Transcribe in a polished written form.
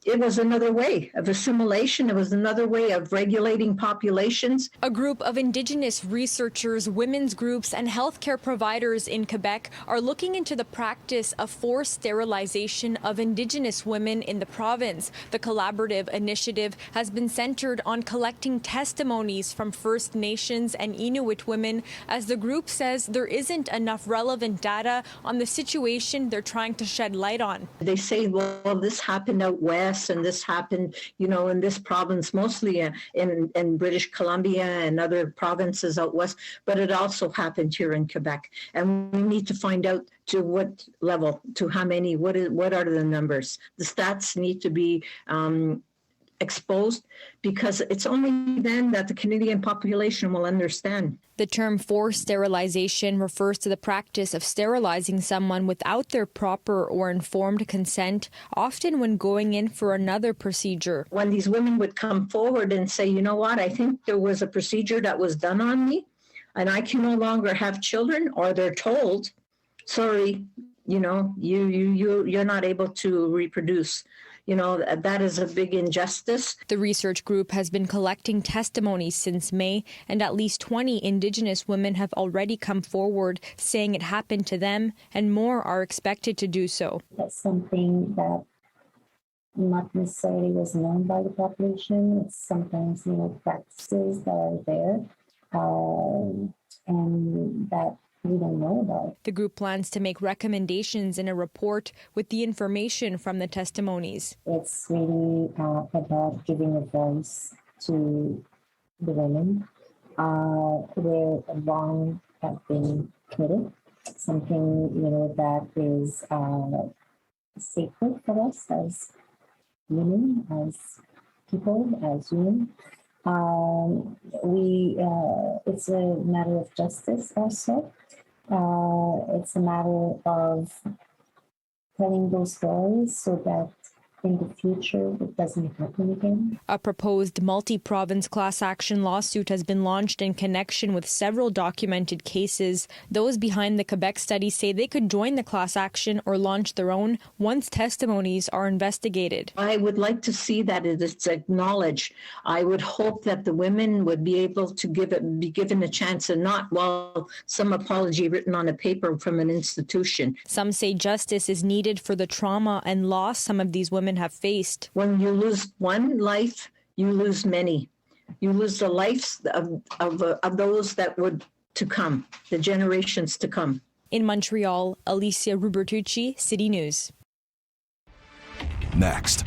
It was another way of assimilation. It was another way of regulating populations. A group of Indigenous researchers, women's groups, and healthcare providers in Quebec are looking into the practice of forced sterilization of Indigenous women in the province. The collaborative initiative has been centered on collecting testimonies from First Nations and Inuit women, as the group says there isn't enough relevant data on the situation they're trying to shed light on. They say, well, this happened out west and this happened, in this province, mostly in British Columbia and other provinces out west, but it also happened here in Quebec. And we need to find out to what level, to how many, what are the numbers. The stats need to be exposed, because it's only then that the Canadian population will understand. The term forced sterilization refers to the practice of sterilizing someone without their proper or informed consent, often when going in for another procedure. When these women would come forward and say, you know what, I think there was a procedure that was done on me and I can no longer have children, or they're told, sorry, you're not able to reproduce. That is a big injustice. The research group has been collecting testimonies since May, and at least 20 Indigenous women have already come forward saying it happened to them, and more are expected to do so. That's something that not necessarily was known by the population. It's sometimes, practices that are there and that we don't know about. The group plans to make recommendations in a report with the information from the testimonies. It's really about giving a voice to the women where wrong have been committed. Something, that is sacred for us as women, as people, as women. It's a matter of justice also. It's a matter of telling those stories so that in the future it doesn't happen again. A proposed multi-province class action lawsuit has been launched in connection with several documented cases. Those behind the Quebec study say they could join the class action or launch their own once testimonies are investigated. I would like to see that it's acknowledged. I would hope that the women would be able to be given a chance, and not some apology written on a paper from an institution. Some say justice is needed for the trauma and loss some of these women have faced. When you lose one life, you lose many. You lose the lives of those that would to come, the generations to come. In Montreal, Alyssia Rubertucci, City News. Next.